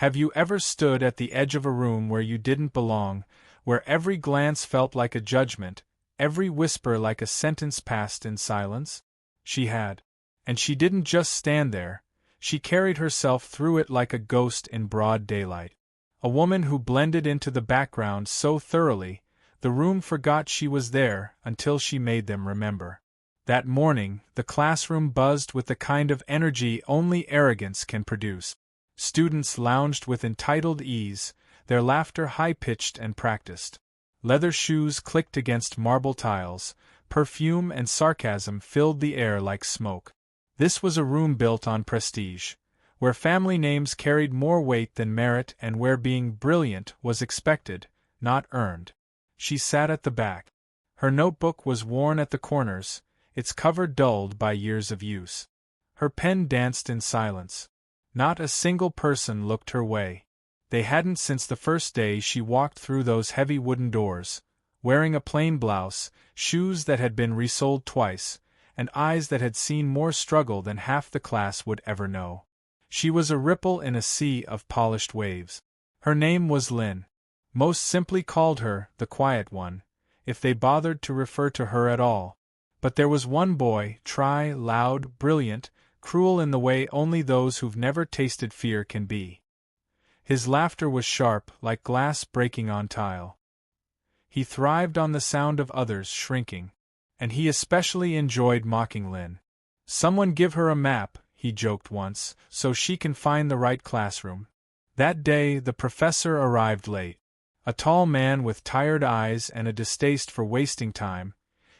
Have you ever stood at the edge of a room where you didn't belong, where every glance felt like a judgment, every whisper like a sentence passed in silence? She had. And she didn't just stand there, she carried herself through it like a ghost in broad daylight. A woman who blended into the background so thoroughly, the room forgot she was there until she made them remember. That morning, the classroom buzzed with the kind of energy only arrogance can produce. Students lounged with entitled ease, their laughter high-pitched and practiced. Leather shoes clicked against marble tiles, perfume and sarcasm filled the air like smoke. This was a room built on prestige, where family names carried more weight than merit and where being brilliant was expected, not earned. She sat at the back. Her notebook was worn at the corners, its cover dulled by years of use. Her pen danced in silence. Not a single person looked her way. They hadn't since the first day she walked through those heavy wooden doors, wearing a plain blouse, shoes that had been resoled twice, and eyes that had seen more struggle than half the class would ever know. She was a ripple in a sea of polished waves. Her name was Lynn. Most simply called her the Quiet One, if they bothered to refer to her at all. But there was one boy, loud, brilliant, cruel in the way only those who've never tasted fear can be. His laughter was sharp, like glass breaking on tile. He thrived on the sound of others shrinking, and he especially enjoyed mocking Lynn. "Someone give her a map," he joked once, "so she can find the right classroom." That day the professor arrived late. A tall man with tired eyes and a distaste for wasting time,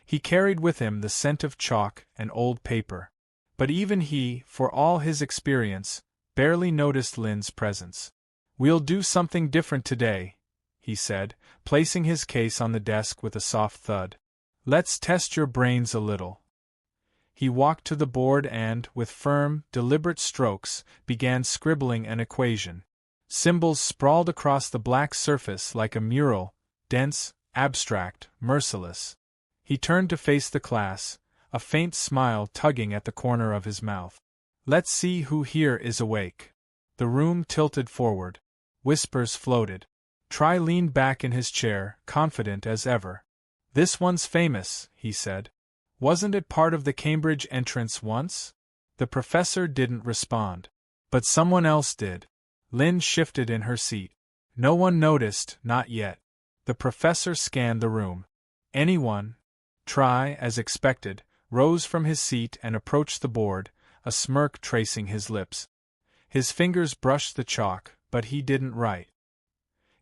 he carried with him the scent of chalk and old paper. But even he, for all his experience, barely noticed Lynn's presence. "We'll do something different today," he said, placing his case on the desk with a soft thud. "Let's test your brains a little." He walked to the board and, with firm, deliberate strokes, began scribbling an equation. Symbols sprawled across the black surface like a mural, dense, abstract, merciless. He turned to face the class, a faint smile tugging at the corner of his mouth. "Let's see who here is awake." The room tilted forward. Whispers floated. Try leaned back in his chair, confident as ever. "This one's famous," he said. "Wasn't it part of the Cambridge entrance once?" The professor didn't respond. But someone else did. Lynn shifted in her seat. No one noticed, not yet. The professor scanned the room. "Anyone?" Try, as expected, rose from his seat and approached the board, a smirk tracing his lips. His fingers brushed the chalk, but he didn't write.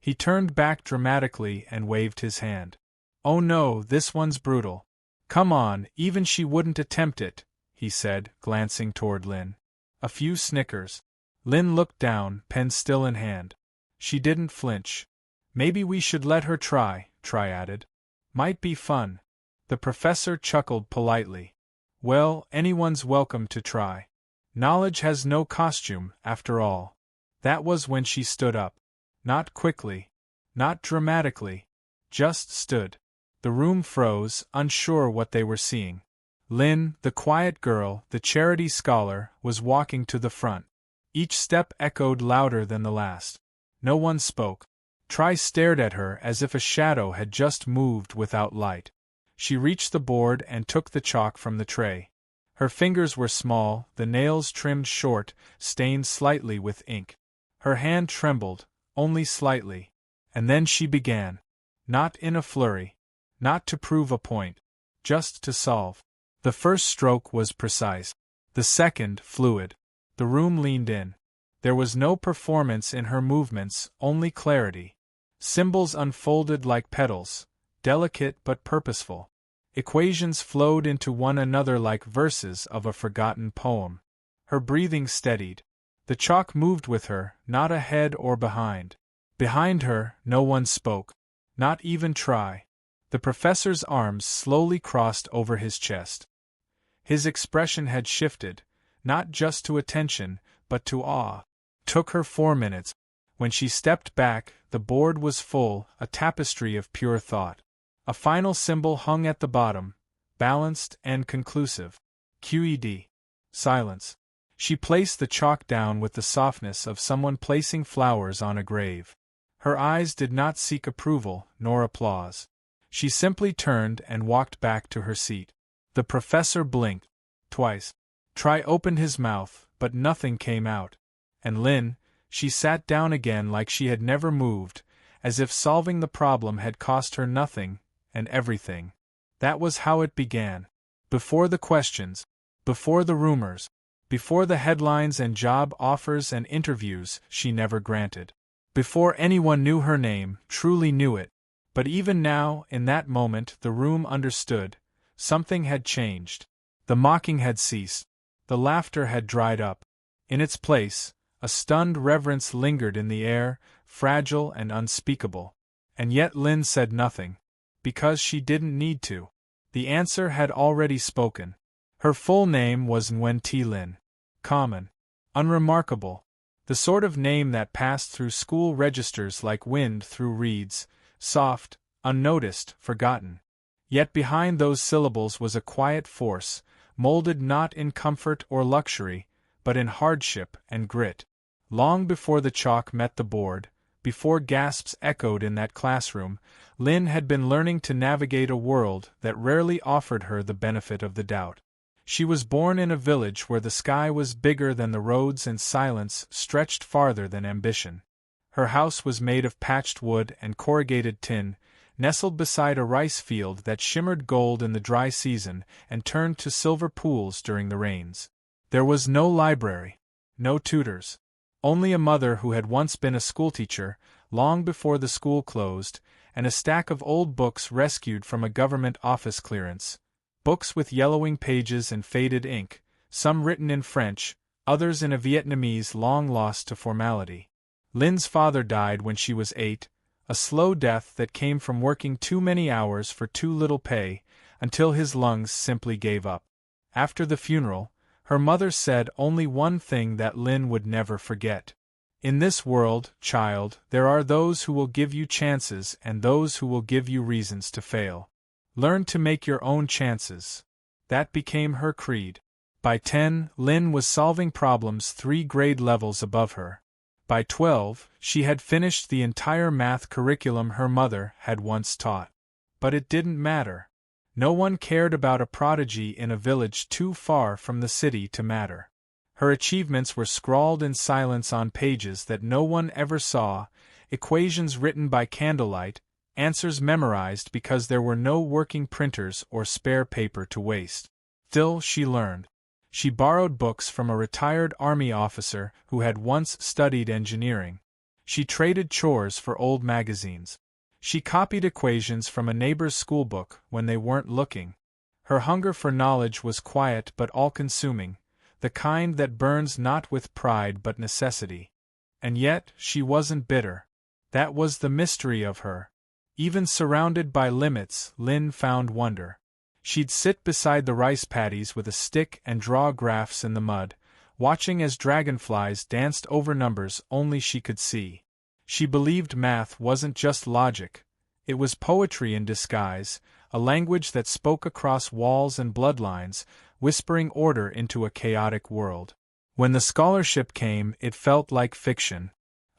He turned back dramatically and waved his hand. "Oh no, this one's brutal. Come on, even she wouldn't attempt it," he said, glancing toward Lynn. A few snickers. Lynn looked down, pen still in hand. She didn't flinch. "Maybe we should let her try," Try added. "Might be fun." The professor chuckled politely. "Well, anyone's welcome to try. Knowledge has no costume, after all." That was when she stood up. Not quickly. Not dramatically. Just stood. The room froze, unsure what they were seeing. Lynn, the quiet girl, the charity scholar, was walking to the front. Each step echoed louder than the last. No one spoke. Try stared at her as if a shadow had just moved without light. She reached the board and took the chalk from the tray. Her fingers were small, the nails trimmed short, stained slightly with ink. Her hand trembled, only slightly. And then she began. Not in a flurry. Not to prove a point. Just to solve. The first stroke was precise. The second, fluid. The room leaned in. There was no performance in her movements, only clarity. Symbols unfolded like petals, delicate but purposeful. Equations flowed into one another like verses of a forgotten poem. Her breathing steadied. The chalk moved with her, not ahead or behind. Behind her, no one spoke. Not even Try. The professor's arms slowly crossed over his chest. His expression had shifted, not just to attention, but to awe. Took her 4 minutes. When she stepped back, the board was full, a tapestry of pure thought. A final symbol hung at the bottom, balanced and conclusive. QED. Silence. She placed the chalk down with the softness of someone placing flowers on a grave. Her eyes did not seek approval, nor applause. She simply turned and walked back to her seat. The professor blinked twice. Try opened his mouth, but nothing came out. And Lynn, she sat down again like she had never moved, as if solving the problem had cost her nothing, and everything. That was how it began. Before the questions, before the rumors, before the headlines and job offers and interviews she never granted. Before anyone knew her name, truly knew it. But even now, in that moment, the room understood. Something had changed. The mocking had ceased. The laughter had dried up. In its place, a stunned reverence lingered in the air, fragile and unspeakable. And yet Lynn said nothing. Because she didn't need to. The answer had already spoken. Her full name was Nguyen Thi Lin. Common. Unremarkable. The sort of name that passed through school registers like wind through reeds, soft, unnoticed, forgotten. Yet behind those syllables was a quiet force, molded not in comfort or luxury, but in hardship and grit. Long before the chalk met the board, before gasps echoed in that classroom, Lynn had been learning to navigate a world that rarely offered her the benefit of the doubt. She was born in a village where the sky was bigger than the roads and silence stretched farther than ambition. Her house was made of patched wood and corrugated tin, nestled beside a rice field that shimmered gold in the dry season and turned to silver pools during the rains. There was no library, no tutors. Only a mother who had once been a schoolteacher, long before the school closed, and a stack of old books rescued from a government office clearance. Books with yellowing pages and faded ink, some written in French, others in a Vietnamese long lost to formality. Lynn's father died when she was 8, a slow death that came from working too many hours for too little pay, until his lungs simply gave up. After the funeral, her mother said only one thing that Lynn would never forget. In this world, child, there are those who will give you chances and those who will give you reasons to fail. Learn to make your own chances. That became her creed. By 10, Lynn was solving problems 3 grade levels above her. By 12, she had finished the entire math curriculum her mother had once taught. But it didn't matter. No one cared about a prodigy in a village too far from the city to matter. Her achievements were scrawled in silence on pages that no one ever saw, equations written by candlelight, answers memorized because there were no working printers or spare paper to waste. Still, she learned. She borrowed books from a retired army officer who had once studied engineering. She traded chores for old magazines. She copied equations from a neighbor's schoolbook when they weren't looking. Her hunger for knowledge was quiet but all-consuming, the kind that burns not with pride but necessity. And yet, she wasn't bitter. That was the mystery of her. Even surrounded by limits, Lynn found wonder. She'd sit beside the rice paddies with a stick and draw graphs in the mud, watching as dragonflies danced over numbers only she could see. She believed math wasn't just logic. It was poetry in disguise, a language that spoke across walls and bloodlines, whispering order into a chaotic world. When the scholarship came, it felt like fiction.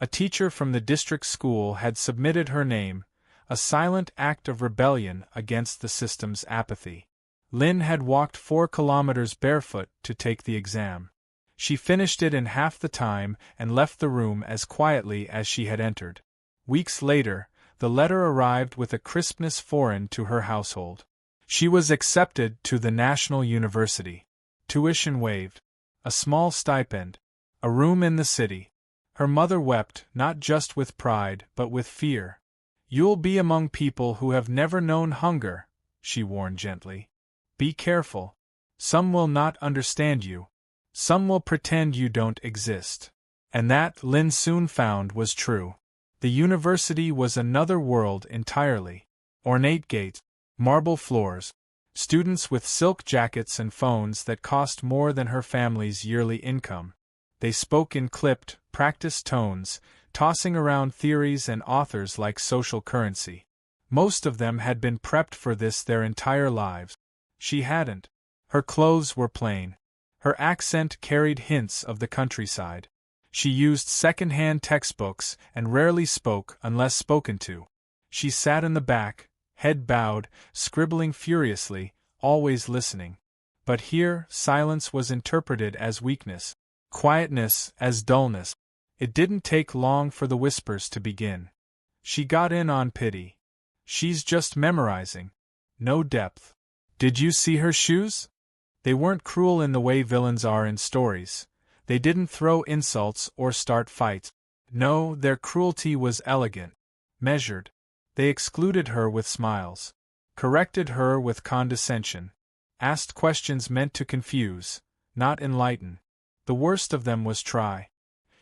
A teacher from the district school had submitted her name, a silent act of rebellion against the system's apathy. Lynn had walked 4 kilometers barefoot to take the exam. She finished it in half the time and left the room as quietly as she had entered. Weeks later, the letter arrived with a crispness foreign to her household. She was accepted to the National University. Tuition waived. A small stipend. A room in the city. Her mother wept, not just with pride, but with fear. "You'll be among people who have never known hunger," she warned gently. "Be careful. Some will not understand you. Some will pretend you don't exist." And that, Lynn soon found, was true. The university was another world entirely. Ornate gates, marble floors, students with silk jackets and phones that cost more than her family's yearly income. They spoke in clipped, practiced tones, tossing around theories and authors like social currency. Most of them had been prepped for this their entire lives. She hadn't. Her clothes were plain. Her accent carried hints of the countryside. She used second-hand textbooks and rarely spoke unless spoken to. She sat in the back, head bowed, scribbling furiously, always listening. But here, silence was interpreted as weakness, quietness as dullness. It didn't take long for the whispers to begin. She got in on pity. She's just memorizing. No depth. Did you see her shoes? They weren't cruel in the way villains are in stories. They didn't throw insults or start fights. No, their cruelty was elegant, measured. They excluded her with smiles, corrected her with condescension, asked questions meant to confuse, not enlighten. The worst of them was Try.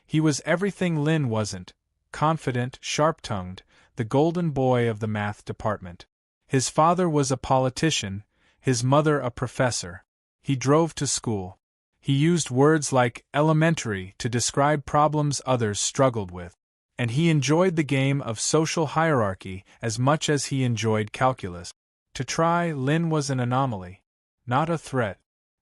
He was everything Lynn wasn't, confident, sharp-tongued, the golden boy of the math department. His father was a politician, his mother a professor. He drove to school. He used words like elementary to describe problems others struggled with. And he enjoyed the game of social hierarchy as much as he enjoyed calculus. To Try, Lynn was an anomaly. Not a threat.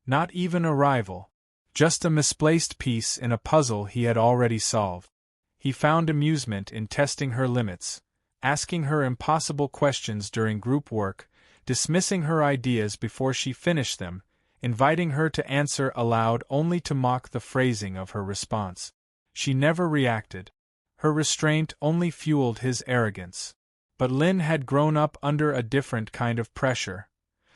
Not even a rival. Just a misplaced piece in a puzzle he had already solved. He found amusement in testing her limits, asking her impossible questions during group work, dismissing her ideas before she finished them, inviting her to answer aloud only to mock the phrasing of her response. She never reacted. Her restraint only fueled his arrogance. But Lynn had grown up under a different kind of pressure.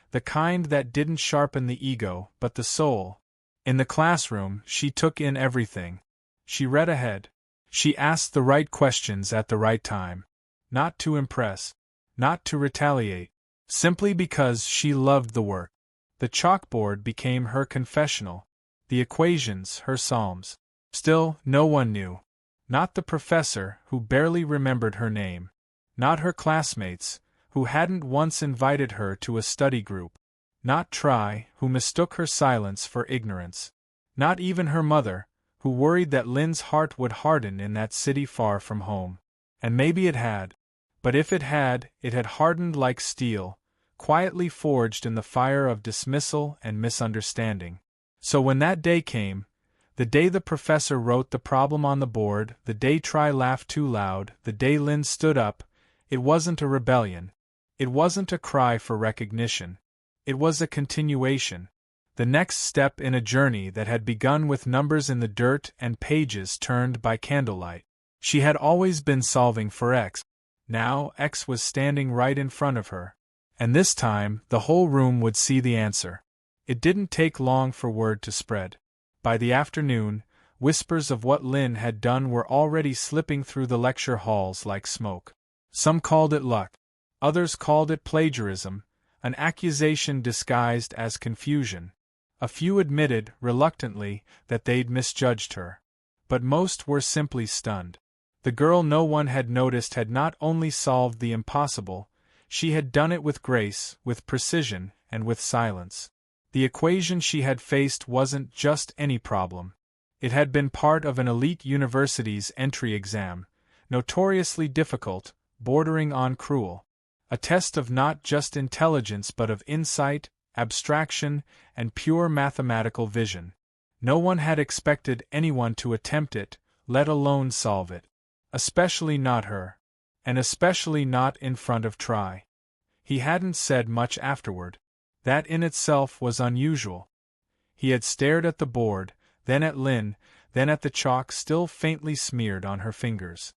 The kind that didn't sharpen the ego, but the soul. In the classroom, she took in everything. She read ahead. She asked the right questions at the right time. Not to impress. Not to retaliate. Simply because she loved the work. The chalkboard became her confessional. The equations, her psalms. Still, no one knew. Not the professor, who barely remembered her name. Not her classmates, who hadn't once invited her to a study group. Not Try, who mistook her silence for ignorance. Not even her mother, who worried that Lynn's heart would harden in that city far from home. And maybe it had. But if it had hardened like steel, quietly forged in the fire of dismissal and misunderstanding. So when that day came, the day the professor wrote the problem on the board, the day Try laughed too loud, the day Lynn stood up, it wasn't a rebellion. It wasn't a cry for recognition. It was a continuation. The next step in a journey that had begun with numbers in the dirt and pages turned by candlelight. She had always been solving for X. Now X was standing right in front of her. And this time, the whole room would see the answer. It didn't take long for word to spread. By the afternoon, whispers of what Lynn had done were already slipping through the lecture halls like smoke. Some called it luck. Others called it plagiarism, an accusation disguised as confusion. A few admitted, reluctantly, that they'd misjudged her. But most were simply stunned. The girl no one had noticed had not only solved the impossible, she had done it with grace, with precision, and with silence. The equation she had faced wasn't just any problem. It had been part of an elite university's entry exam, notoriously difficult, bordering on cruel. A test of not just intelligence but of insight, abstraction, and pure mathematical vision. No one had expected anyone to attempt it, let alone solve it. Especially not her. And especially not in front of Try. He hadn't said much afterward. That in itself was unusual. He had stared at the board, then at Lynn, then at the chalk still faintly smeared on her fingers.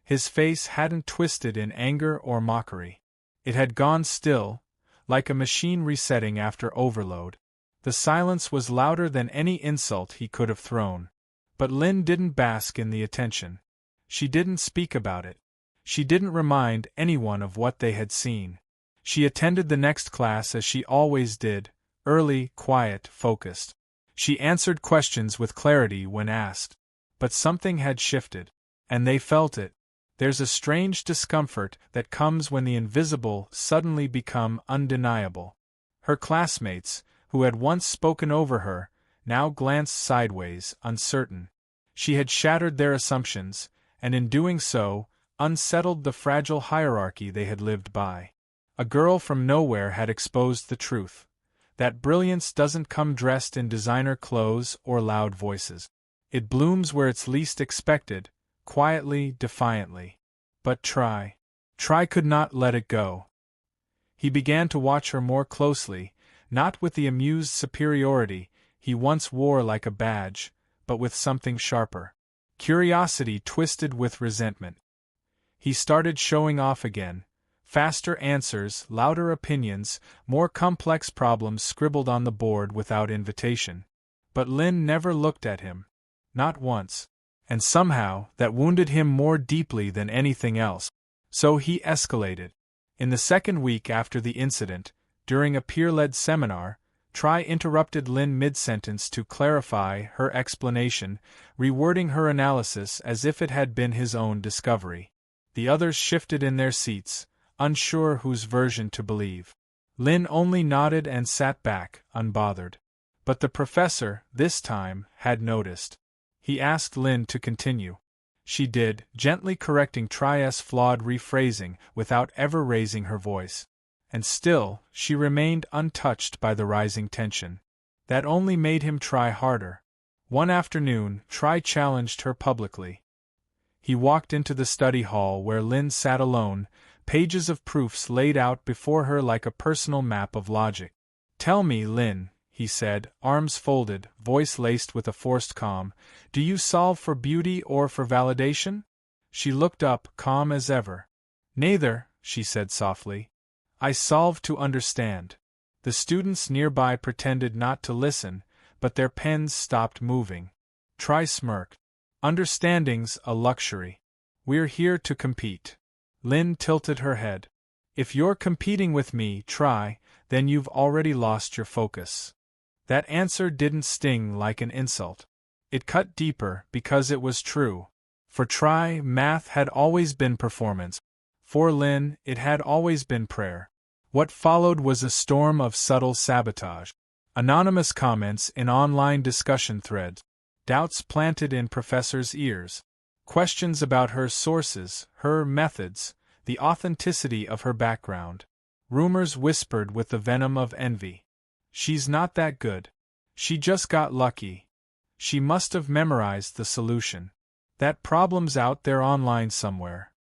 His face hadn't twisted in anger or mockery. It had gone still, like a machine resetting after overload. The silence was louder than any insult he could have thrown. But Lynn didn't bask in the attention. She didn't speak about it. She didn't remind anyone of what they had seen. She attended the next class as she always did, early, quiet, focused. She answered questions with clarity when asked. But something had shifted. And they felt it. There's a strange discomfort that comes when the invisible suddenly become undeniable. Her classmates, who had once spoken over her, now glanced sideways, uncertain. She had shattered their assumptions, and in doing so, unsettled the fragile hierarchy they had lived by. A girl from nowhere had exposed the truth. That brilliance doesn't come dressed in designer clothes or loud voices. It blooms where it's least expected, quietly, defiantly. But Try could not let it go. He began to watch her more closely, not with the amused superiority he once wore like a badge, but with something sharper. Curiosity twisted with resentment. He started showing off again. Faster answers, louder opinions, more complex problems scribbled on the board without invitation. But Lynn never looked at him. Not once. And somehow, that wounded him more deeply than anything else. So he escalated. In the second week after the incident, during a peer-led seminar, Try interrupted Lynn mid-sentence to clarify her explanation, rewording her analysis as if it had been his own discovery. The others shifted in their seats, unsure whose version to believe. Lynn only nodded and sat back, unbothered. But the professor, this time, had noticed. He asked Lynn to continue. She did, gently correcting Try's flawed rephrasing without ever raising her voice. And still, she remained untouched by the rising tension. That only made him try harder. One afternoon, Try challenged her publicly. He walked into the study hall where Lynn sat alone, pages of proofs laid out before her like a personal map of logic. "Tell me, Lynn," he said, arms folded, voice laced with a forced calm, "do you solve for beauty or for validation?" She looked up, calm as ever. "Neither," she said softly. "I solve to understand." The students nearby pretended not to listen, but their pens stopped moving. Try smirked. "Understanding's a luxury. We're here to compete." Lynn tilted her head. "If you're competing with me, Try, then you've already lost your focus." That answer didn't sting like an insult. It cut deeper because it was true. For Try, math had always been performance. For Lynn, it had always been prayer. What followed was a storm of subtle sabotage. Anonymous comments in online discussion threads. Doubts planted in professors' ears. Questions about her sources, her methods, the authenticity of her background. Rumors whispered with the venom of envy. "She's not that good. She just got lucky. She must have memorized the solution. That problem's out there online somewhere.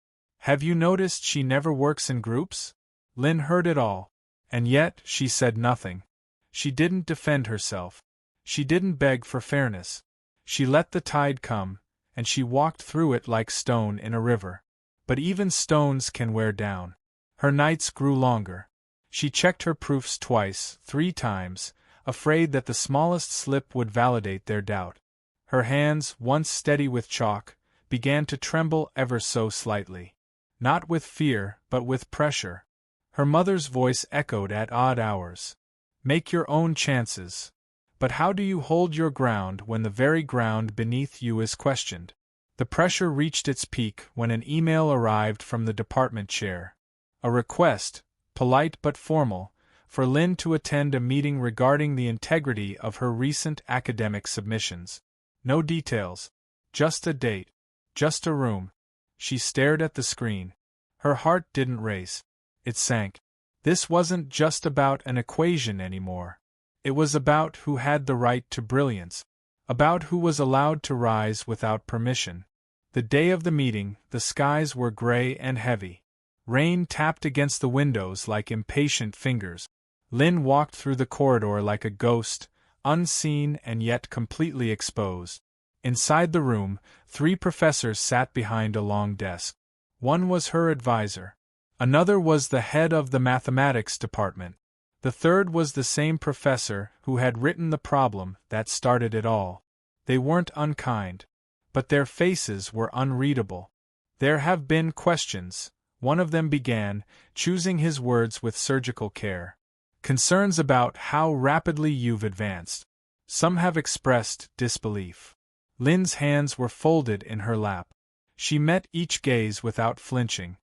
Have you noticed she never works in groups?" Lynn heard it all. And yet, she said nothing. She didn't defend herself. She didn't beg for fairness. She let the tide come, and she walked through it like stone in a river. But even stones can wear down. Her nights grew longer. She checked her proofs twice, 3 times, afraid that the smallest slip would validate their doubt. Her hands, once steady with chalk, began to tremble ever so slightly. Not with fear, but with pressure. Her mother's voice echoed at odd hours. "Make your own chances." But how do you hold your ground when the very ground beneath you is questioned? The pressure reached its peak when an email arrived from the department chair. A request, polite but formal, for Lynn to attend a meeting regarding the integrity of her recent academic submissions. No details. Just a date. Just a room. She stared at the screen. Her heart didn't race. It sank. This wasn't just about an equation anymore. It was about who had the right to brilliance. About who was allowed to rise without permission. The day of the meeting, the skies were gray and heavy. Rain tapped against the windows like impatient fingers. Lynn walked through the corridor like a ghost, unseen and yet completely exposed. Inside the room, 3 professors sat behind a long desk. One was her advisor. Another was the head of the mathematics department. The third was the same professor who had written the problem that started it all. They weren't unkind. But their faces were unreadable. "There have been questions," one of them began, choosing his words with surgical care. "Concerns about how rapidly you've advanced. Some have expressed disbelief." Lynn's hands were folded in her lap. She met each gaze without flinching.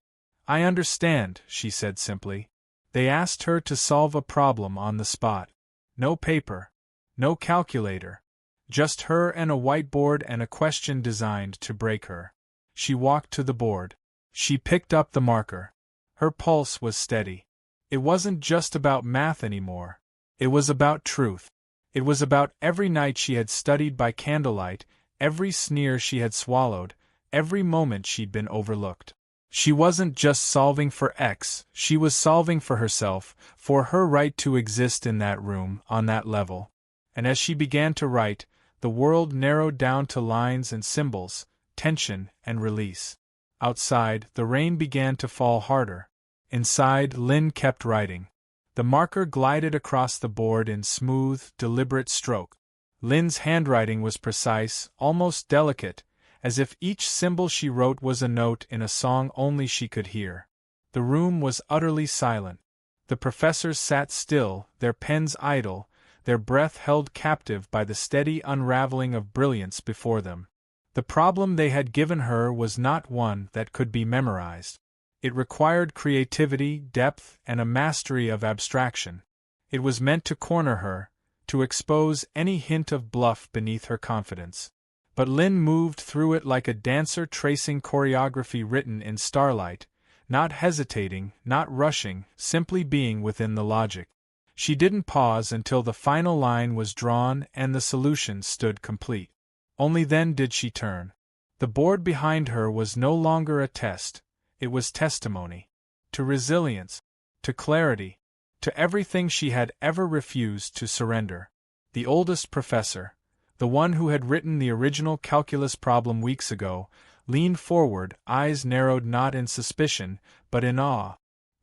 "I understand," she said simply. They asked her to solve a problem on the spot. No paper. No calculator. Just her and a whiteboard and a question designed to break her. She walked to the board. She picked up the marker. Her pulse was steady. It wasn't just about math anymore. It was about truth. It was about every night she had studied by candlelight, every sneer she had swallowed, every moment she'd been overlooked. She wasn't just solving for X, she was solving for herself, for her right to exist in that room, on that level. And as she began to write, the world narrowed down to lines and symbols, tension and release. Outside, the rain began to fall harder. Inside, Lynn kept writing. The marker glided across the board in smooth, deliberate stroke. Lynn's handwriting was precise, almost delicate, as if each symbol she wrote was a note in a song only she could hear. The room was utterly silent. The professors sat still, their pens idle, their breath held captive by the steady unraveling of brilliance before them. The problem they had given her was not one that could be memorized. It required creativity, depth, and a mastery of abstraction. It was meant to corner her, to expose any hint of bluff beneath her confidence. But Lynn moved through it like a dancer tracing choreography written in starlight, not hesitating, not rushing, simply being within the logic. She didn't pause until the final line was drawn and the solution stood complete. Only then did she turn. The board behind her was no longer a test, it was testimony. To resilience, to clarity, to everything she had ever refused to surrender. The oldest professor, the one who had written the original calculus problem weeks ago, leaned forward, eyes narrowed not in suspicion, but in awe.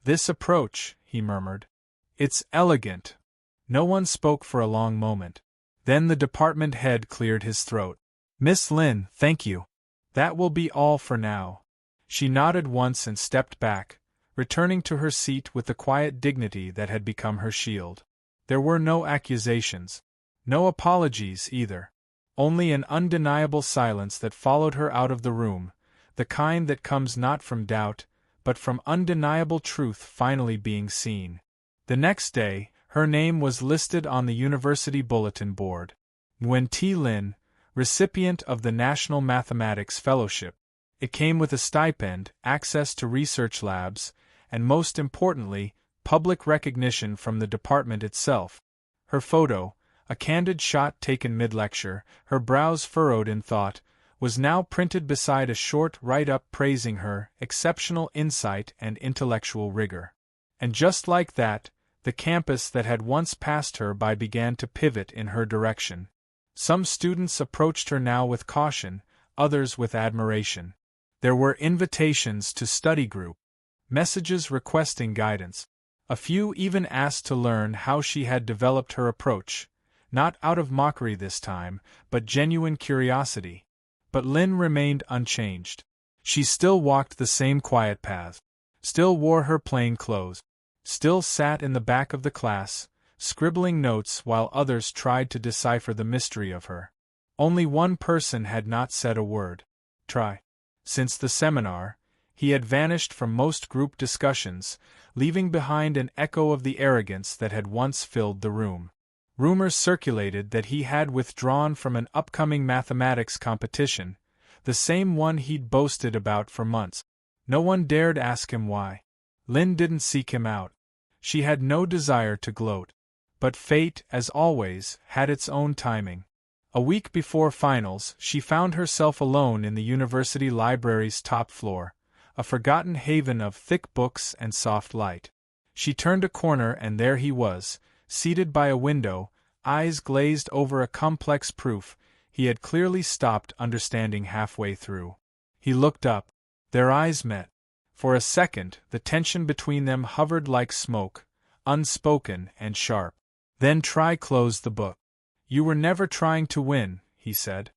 "This approach," he murmured. "It's elegant." No one spoke for a long moment. Then the department head cleared his throat. "Miss Lynn, thank you. That will be all for now." She nodded once and stepped back, returning to her seat with the quiet dignity that had become her shield. There were no accusations. No apologies, either. Only an undeniable silence that followed her out of the room, the kind that comes not from doubt, but from undeniable truth finally being seen. The next day, her name was listed on the university bulletin board. Nguyen T. Lin, recipient of the National Mathematics Fellowship. It came with a stipend, access to research labs, and most importantly, public recognition from the department itself. Her photo, a candid shot taken mid-lecture, her brows furrowed in thought, was now printed beside a short write-up praising her exceptional insight and intellectual rigor. And just like that, the campus that had once passed her by began to pivot in her direction. Some students approached her now with caution, others with admiration. There were invitations to study group, messages requesting guidance. A few even asked to learn how she had developed her approach, not out of mockery this time, but genuine curiosity. But Lynn remained unchanged. She still walked the same quiet path, still wore her plain clothes, still sat in the back of the class, scribbling notes while others tried to decipher the mystery of her. Only one person had not said a word. Try. Since the seminar, he had vanished from most group discussions, leaving behind an echo of the arrogance that had once filled the room. Rumors circulated that he had withdrawn from an upcoming mathematics competition, the same one he'd boasted about for months. No one dared ask him why. Lynn didn't seek him out. She had no desire to gloat. But fate, as always, had its own timing. A week before finals, she found herself alone in the university library's top floor, a forgotten haven of thick books and soft light. She turned a corner and there he was, seated by a window, eyes glazed over a complex proof he had clearly stopped understanding halfway through. He looked up. Their eyes met. For a second, the tension between them hovered like smoke, unspoken and sharp. Then Try closed the book. "You were never trying to win," he said.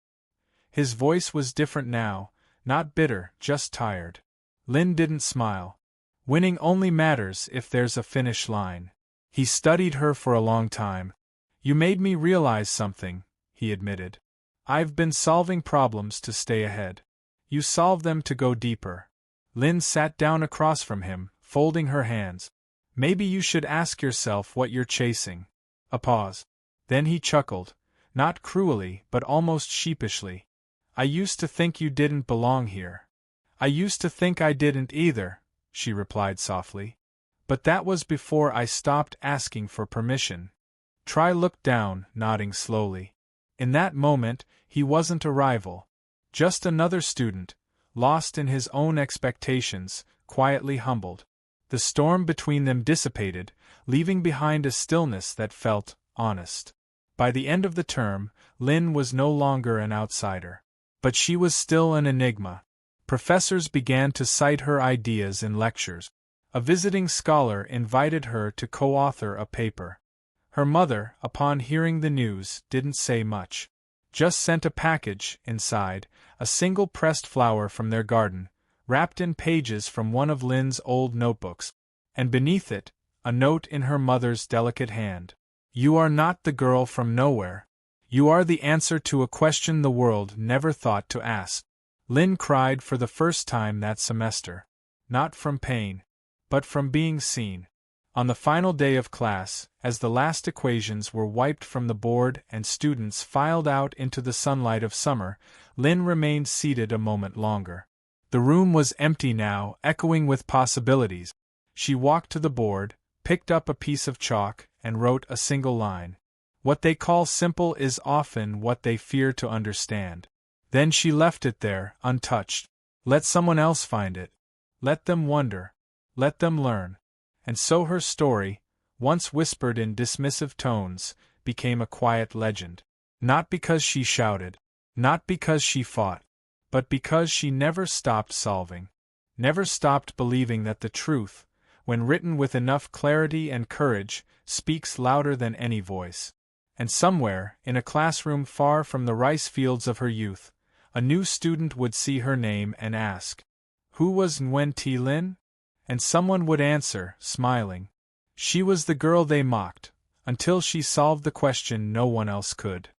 His voice was different now, not bitter, just tired. Lynn didn't smile. "Winning only matters if there's a finish line." He studied her for a long time. "You made me realize something," he admitted. "I've been solving problems to stay ahead. You solve them to go deeper." Lynn sat down across from him, folding her hands. "Maybe you should ask yourself what you're chasing." A pause. Then he chuckled, not cruelly, but almost sheepishly. "I used to think you didn't belong here." "I used to think I didn't either," she replied softly. "But that was before I stopped asking for permission." Try looked down, nodding slowly. In that moment, he wasn't a rival. Just another student, lost in his own expectations, quietly humbled. The storm between them dissipated, leaving behind a stillness that felt honest. By the end of the term, Lynn was no longer an outsider. But she was still an enigma. Professors began to cite her ideas in lectures. A visiting scholar invited her to co-author a paper. Her mother, upon hearing the news, didn't say much. Just sent a package, inside, a single pressed flower from their garden, wrapped in pages from one of Lynn's old notebooks, and beneath it, a note in her mother's delicate hand. You are not the girl from nowhere. You are the answer to a question the world never thought to ask. Lynn cried for the first time that semester. Not from pain, but from being seen. On the final day of class, as the last equations were wiped from the board and students filed out into the sunlight of summer, Lynn remained seated a moment longer. The room was empty now, echoing with possibilities. She walked to the board, picked up a piece of chalk, and wrote a single line. What they call simple is often what they fear to understand. Then she left it there, untouched. Let someone else find it. Let them wonder. Let them learn. And so her story, once whispered in dismissive tones, became a quiet legend. Not because she shouted. Not because she fought. But because she never stopped solving. Never stopped believing that the truth, when written with enough clarity and courage, speaks louder than any voice. And somewhere, in a classroom far from the rice fields of her youth, a new student would see her name and ask, "Who was Nguyen Thi Lin?" And someone would answer, smiling, "She was the girl they mocked," until she solved the question no one else could.